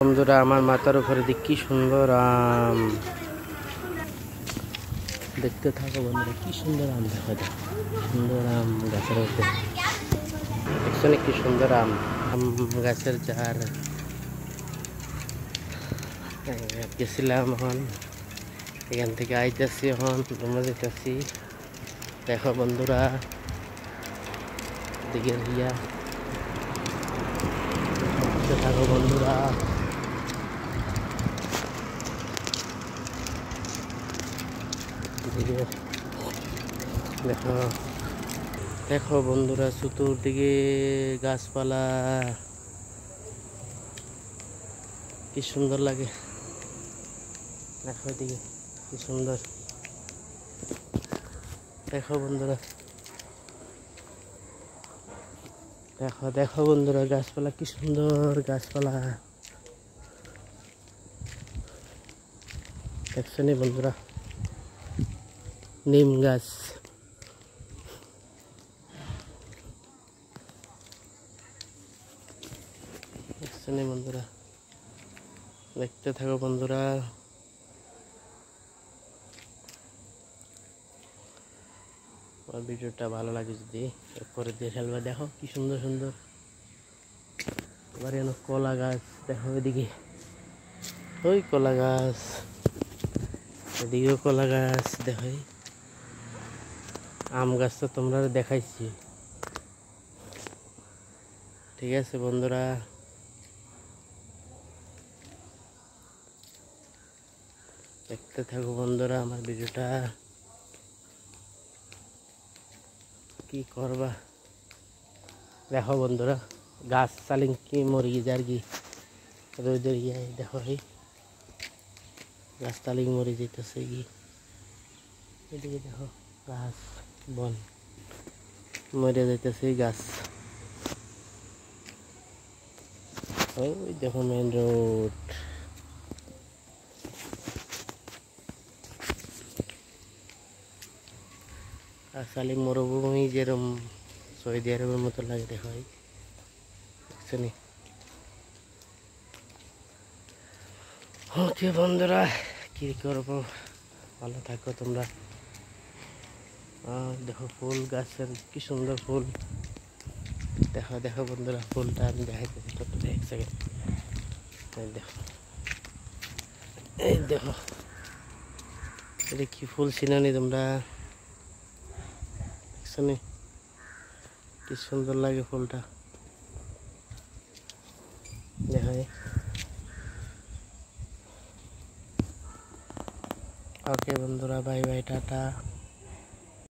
বন্ধুরা আমার মাথার উপরে দিক কি সুন্দর আম, দেখতে থাকো বন্ধুরা, কি সুন্দর আম দেখা যায়। সুন্দর আম গাছের মধ্যে দেখছেন কি সুন্দর আম। আম গাছের ঝাড় গেছিলাম, এখন এখান থেকে আইতেছি, এখন রুমে যেতেছি। দেখো বন্ধুরা দিকে ইয়া দেখতে থাকো বন্ধুরা। দেখো দেখো বন্ধুরা, চতুর্দিকে গাছপালা, কি সুন্দর লাগে। দেখো এদিকে কি সুন্দর। দেখো বন্ধুরা, দেখো দেখো বন্ধুরা, গাছপালা কি সুন্দর গাছপালা দেখছো নি বন্ধুরা, নিম গাছ। দেখছো নি বন্ধুরা, দেখতে থাকো বন্ধুরা। আমার ভিডিওটা ভালো লাগে যদি করে দিয়ে ফেলবা। দেখো কি সুন্দর সুন্দর। এবার এখানে কলা গাছ, দেখো এদিকে ওই কলা গাছ, এদিকেও কলা গাছ। দেখো আম গাছ তো তোমরা দেখাইছি। ঠিক আছে বন্ধুরা, দেখতে থাকো বন্ধুরা আমার ভিডিওটা। কি করবা দেখো বন্ধুরা, গাছ চালিং কি মরি যার কি রোদের ইয়ে। দেখো এই গাছ তালিং মরে যেতেছে কি, এদিকে দেখো গাছ বন মরে যাইতেছে গাছ। ওই দেখো মেন রোড। গাছ তালিং মরুভূমি যেরকম সৌদি আরবের মতো লাগে। দেখো দেখছো নি। ওকে বন্ধুরা, কি করবো, ভালো থাকো তোমরা। দেখো ফুল গাছের কি সুন্দর ফুল। দেখো দেখো বন্ধুরা, ফুলটা আমি দেখাইতেছি ছোট্ট এক সেকেন্ড। এই দেখো, এই দেখো এটা কি ফুল চিনি তোমরা, দেখছো নি কি সুন্দর লাগে ফুলটা। দেখো ওকে বন্ধুরা, বাই বাই, টাটা।